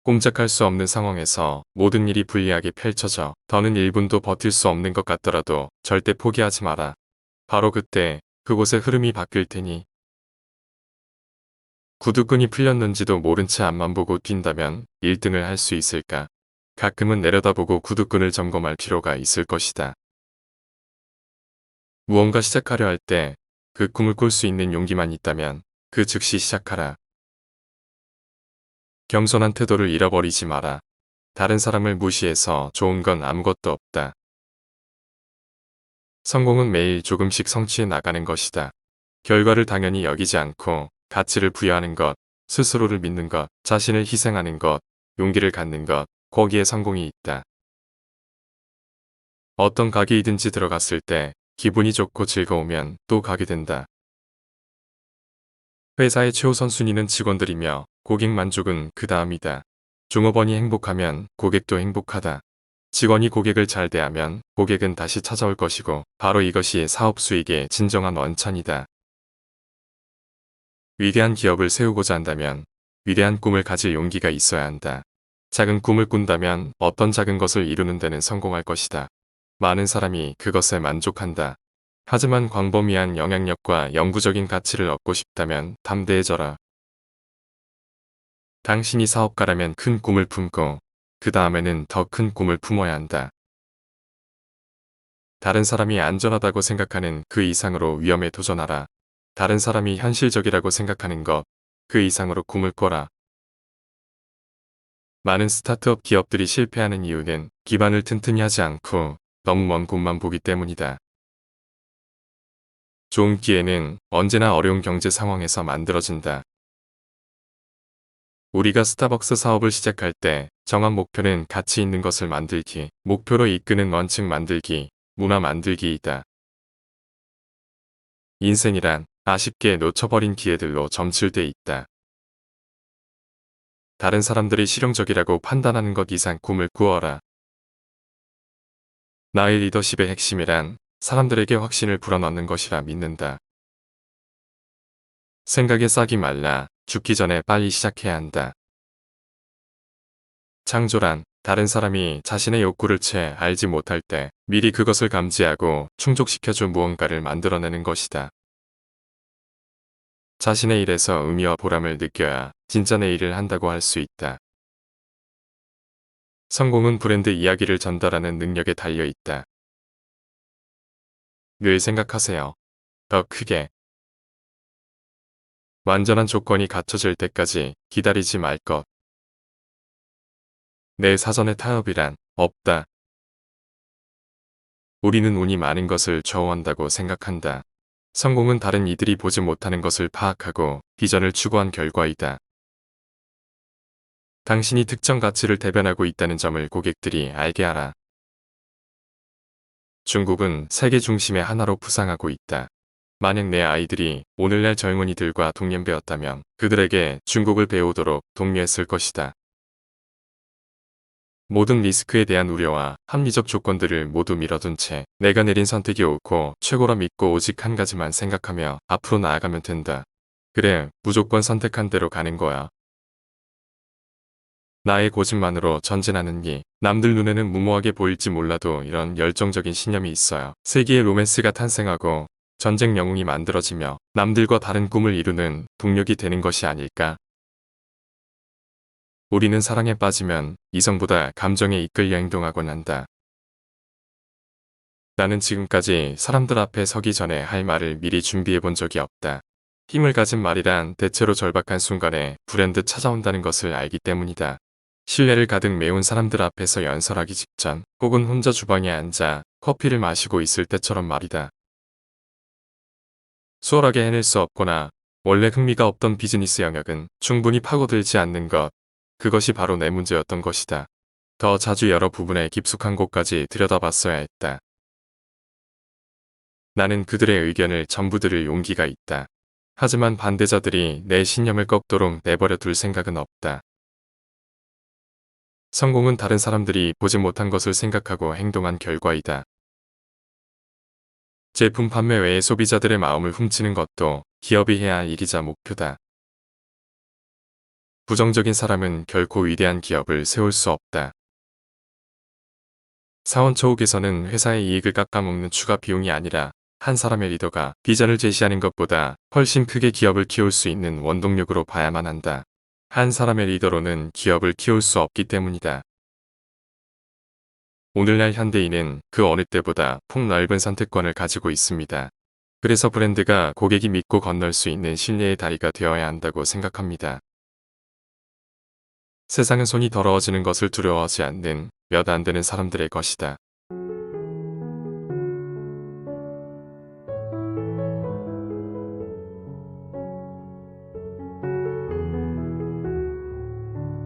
꼼짝할 수 없는 상황에서 모든 일이 불리하게 펼쳐져 더는 1분도 버틸 수 없는 것 같더라도 절대 포기하지 마라. 바로 그때 그곳의 흐름이 바뀔 테니. 구두끈이 풀렸는지도 모른 채 앞만 보고 뛴다면 1등을 할 수 있을까? 가끔은 내려다보고 구두끈을 점검할 필요가 있을 것이다. 무언가 시작하려 할 때 그 꿈을 꿀 수 있는 용기만 있다면 그 즉시 시작하라. 겸손한 태도를 잃어버리지 마라. 다른 사람을 무시해서 좋은 건 아무것도 없다. 성공은 매일 조금씩 성취해 나가는 것이다. 결과를 당연히 여기지 않고 가치를 부여하는 것, 스스로를 믿는 것, 자신을 희생하는 것, 용기를 갖는 것, 거기에 성공이 있다. 어떤 가게이든지 들어갔을 때 기분이 좋고 즐거우면 또 가게 된다. 회사의 최우선 순위는 직원들이며 고객 만족은 그 다음이다. 종업원이 행복하면 고객도 행복하다. 직원이 고객을 잘 대하면 고객은 다시 찾아올 것이고 바로 이것이 사업 수익의 진정한 원천이다. 위대한 기업을 세우고자 한다면 위대한 꿈을 가질 용기가 있어야 한다. 작은 꿈을 꾼다면 어떤 작은 것을 이루는 데는 성공할 것이다. 많은 사람이 그것에 만족한다. 하지만 광범위한 영향력과 영구적인 가치를 얻고 싶다면 담대해져라. 당신이 사업가라면 큰 꿈을 품고 그 다음에는 더 큰 꿈을 품어야 한다. 다른 사람이 안전하다고 생각하는 그 이상으로 위험에 도전하라. 다른 사람이 현실적이라고 생각하는 것, 그 이상으로 꿈을 꿔라. 많은 스타트업 기업들이 실패하는 이유는 기반을 튼튼히 하지 않고 너무 먼 곳만 보기 때문이다. 좋은 기회는 언제나 어려운 경제 상황에서 만들어진다. 우리가 스타벅스 사업을 시작할 때 정한 목표는 가치 있는 것을 만들기, 목표로 이끄는 원칙 만들기, 문화 만들기이다. 인생이란 아쉽게 놓쳐버린 기회들로 점칠돼 있다. 다른 사람들이 실용적이라고 판단하는 것 이상 꿈을 꾸어라. 나의 리더십의 핵심이란 사람들에게 확신을 불어넣는 것이라 믿는다. 생각에 싹이 말라 죽기 전에 빨리 시작해야 한다. 창조란 다른 사람이 자신의 욕구를 채 알지 못할 때 미리 그것을 감지하고 충족시켜준 무언가를 만들어내는 것이다. 자신의 일에서 의미와 보람을 느껴야 진짜 내 일을 한다고 할 수 있다. 성공은 브랜드 이야기를 전달하는 능력에 달려 있다. 늘 생각하세요. 더 크게. 완전한 조건이 갖춰질 때까지 기다리지 말 것. 내 사전에 타협이란 없다. 우리는 운이 많은 것을 좌우한다고 생각한다. 성공은 다른 이들이 보지 못하는 것을 파악하고 비전을 추구한 결과이다. 당신이 특정 가치를 대변하고 있다는 점을 고객들이 알게 하라. 중국은 세계 중심의 하나로 부상하고 있다. 만약 내 아이들이 오늘날 젊은이들과 동년배였다면 그들에게 중국을 배우도록 독려했을 것이다. 모든 리스크에 대한 우려와 합리적 조건들을 모두 밀어둔 채 내가 내린 선택이 옳고 최고라 믿고 오직 한 가지만 생각하며 앞으로 나아가면 된다. 그래, 무조건 선택한 대로 가는 거야. 나의 고집만으로 전진하는 이 남들 눈에는 무모하게 보일지 몰라도 이런 열정적인 신념이 있어요. 세계의 로맨스가 탄생하고 전쟁 영웅이 만들어지며 남들과 다른 꿈을 이루는 동력이 되는 것이 아닐까? 우리는 사랑에 빠지면 이성보다 감정에 이끌려 행동하곤 한다. 나는 지금까지 사람들 앞에 서기 전에 할 말을 미리 준비해 본 적이 없다. 힘을 가진 말이란 대체로 절박한 순간에 불현듯 찾아온다는 것을 알기 때문이다. 신뢰를 가득 메운 사람들 앞에서 연설하기 직전 혹은 혼자 주방에 앉아 커피를 마시고 있을 때처럼 말이다. 수월하게 해낼 수 없거나 원래 흥미가 없던 비즈니스 영역은 충분히 파고들지 않는 것. 그것이 바로 내 문제였던 것이다. 더 자주 여러 부분의 깊숙한 곳까지 들여다봤어야 했다. 나는 그들의 의견을 전부 들을 용기가 있다. 하지만 반대자들이 내 신념을 꺾도록 내버려 둘 생각은 없다. 성공은 다른 사람들이 보지 못한 것을 생각하고 행동한 결과이다. 제품 판매 외에 소비자들의 마음을 훔치는 것도 기업이 해야 할 일이자 목표다. 부정적인 사람은 결코 위대한 기업을 세울 수 없다. 사원 초옥에서는 회사의 이익을 깎아먹는 추가 비용이 아니라 한 사람의 리더가 비전을 제시하는 것보다 훨씬 크게 기업을 키울 수 있는 원동력으로 봐야만 한다. 한 사람의 리더로는 기업을 키울 수 없기 때문이다. 오늘날 현대인은 그 어느 때보다 폭넓은 선택권을 가지고 있습니다. 그래서 브랜드가 고객이 믿고 건널 수 있는 신뢰의 다리가 되어야 한다고 생각합니다. 세상은 손이 더러워지는 것을 두려워하지 않는 몇 안 되는 사람들의 것이다.